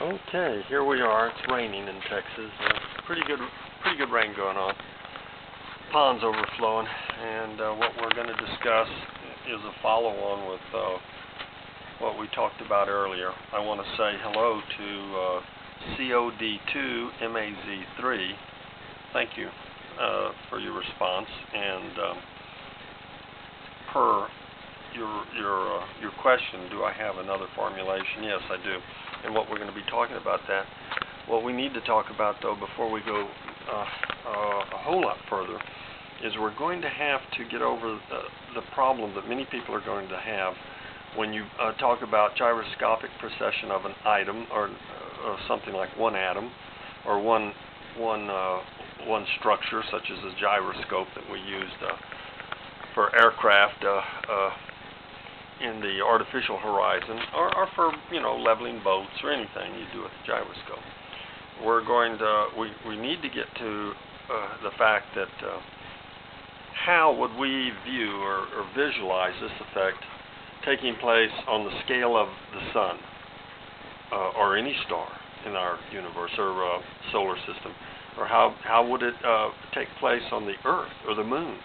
Okay, here we are. It's raining in Texas. Pretty good rain going on. Ponds overflowing, and what we're going to discuss is a follow-on with what we talked about earlier. I want to say hello to COD2MAZ3. Thank you for your response, and per your question, do I have another formulation? Yes, I do. And what we're going to be talking about that, what we need to talk about, though, before we go a whole lot further, is we're going to have to get over the problem that many people are going to have when you talk about gyroscopic precession of an item, or something like one atom, or one structure, such as a gyroscope that we used for aircraft in the artificial horizon, or for leveling boats or anything you do with a gyroscope. We're going to we need to get to the fact that how would we view or visualize this effect taking place on the scale of the sun or any star in our universe or solar system, or how would it take place on the Earth or the Moon?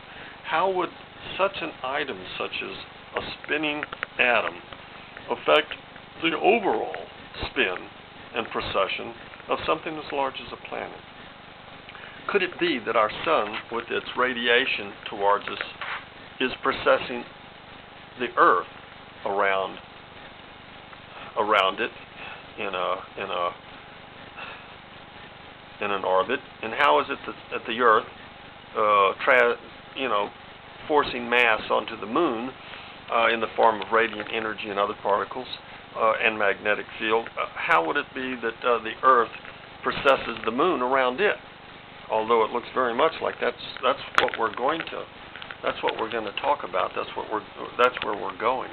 How would such an item such as a spinning atom affect the overall spin and precession of something as large as a planet? Could it be that our sun, with its radiation towards us, is precessing the Earth around it in an orbit? And how is it that the Earth, forcing mass onto the Moon in the form of radiant energy and other particles and magnetic field, how would it be that the Earth precesses the Moon around it? Although it looks very much like that's what we're going to talk about. That's where we're going.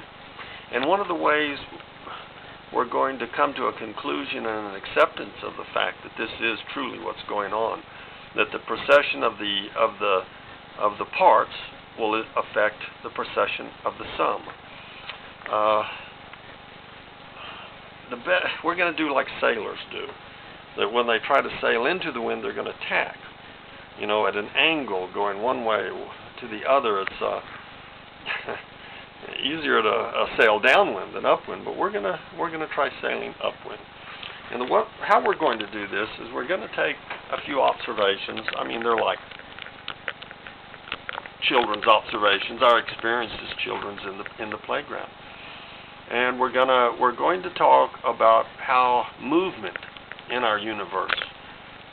And one of the ways we're going to come to a conclusion and an acceptance of the fact that this is truly what's going on, that the precession of the parts will affect the precession of the sum. We're going to do like sailors do, that when they try to sail into the wind, they're going to tack, at an angle going one way to the other. It's easier to sail downwind than upwind, but we're going to try sailing upwind. And how we're going to do this is we're going to take a few observations. I mean, they're like children's observations, our experience as children's in the playground. And we're going to talk about how movement in our universe,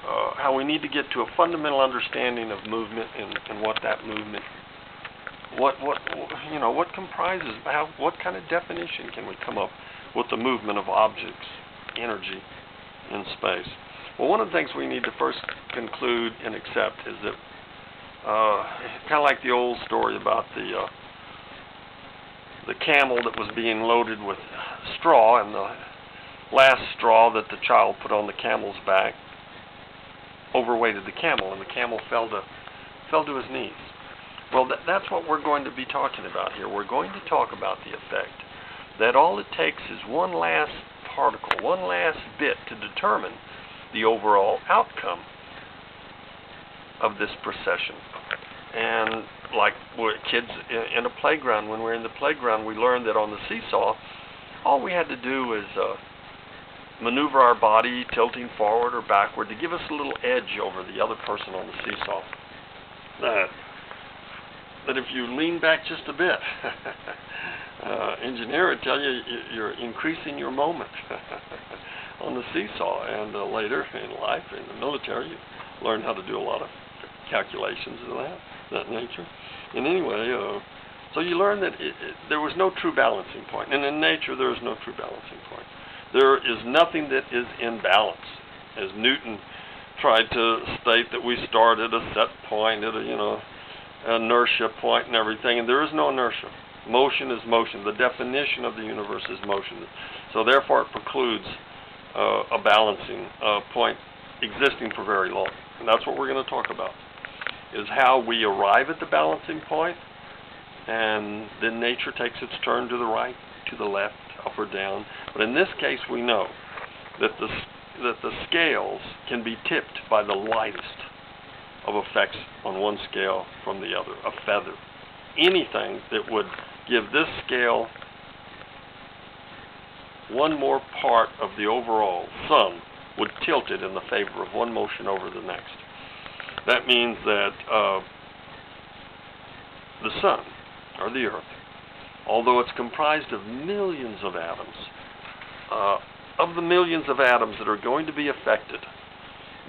how we need to get to a fundamental understanding of movement and what that movement, what comprises, what kind of definition can we come up with the movement of objects, energy in space. Well, one of the things we need to first conclude and accept is that kind of like the old story about the camel that was being loaded with straw, and the last straw that the child put on the camel's back overweighted the camel, and the camel fell to his knees. Well, that's what we're going to be talking about here. We're going to talk about the effect that all it takes is one last particle, one last bit to determine the overall outcome of this precession. And like kids in a playground, when we're in the playground, we learn that on the seesaw, all we had to do is maneuver our body tilting forward or backward to give us a little edge over the other person on the seesaw. But if you lean back just a bit, engineer would tell you you're increasing your moment on the seesaw. And later in life, in the military, you learn how to do a lot of calculations of that nature. And anyway, so you learn that there was no true balancing point. And in nature, there is no true balancing point. There is nothing that is in balance. As Newton tried to state that we start at a set point, at an inertia point and everything, and there is no inertia. Motion is motion. The definition of the universe is motion. So therefore, it precludes a balancing point existing for very long. And that's what we're going to talk about, is how we arrive at the balancing point, and then nature takes its turn to the right, to the left, up or down. But in this case, we know that the scales can be tipped by the lightest of effects on one scale from the other, a feather. Anything that would give this scale one more part of the overall sum would tilt it in the favor of one motion over the next. That means that the sun, or the earth, although it's comprised of millions of atoms, of the millions of atoms that are going to be affected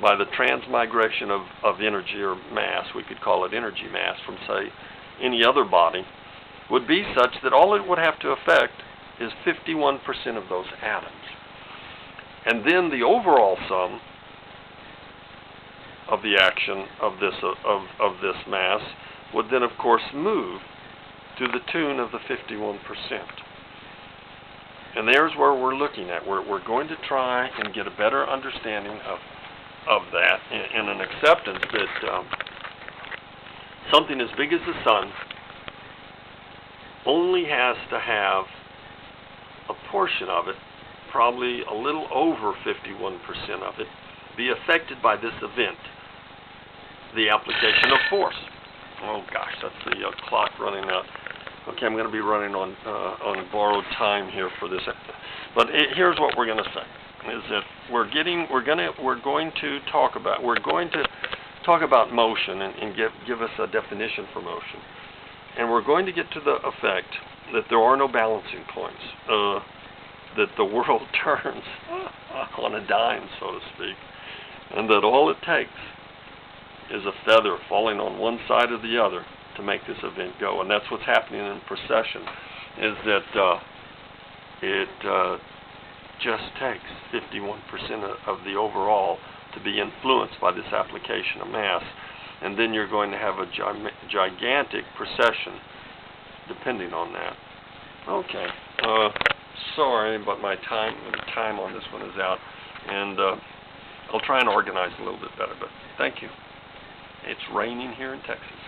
by the transmigration of energy or mass, we could call it energy mass, from, say, any other body, would be such that all it would have to affect is 51% of those atoms. And then the overall sum of the action of this mass would then, of course, move to the tune of the 51%. And there's where we're looking at. We're going to try and get a better understanding of that, and an acceptance that something as big as the sun only has to have a portion of it, probably a little over 51% of it, be affected by this event, the application of force. Oh gosh, that's the clock running out. Okay, I'm going to be running on borrowed time here for this. But here's what we're going to say: is that we're going to talk about motion and give us a definition for motion, and we're going to get to the effect that there are no balancing points, that the world turns on a dime, so to speak, and that all it takes is a feather falling on one side or the other to make this event go. And that's what's happening in precession, is that it just takes 51% of the overall to be influenced by this application of mass, and then you're going to have a gigantic precession depending on that. Okay, sorry, but my time on this one is out, and I'll try and organize a little bit better, but thank you. It's raining here in Texas.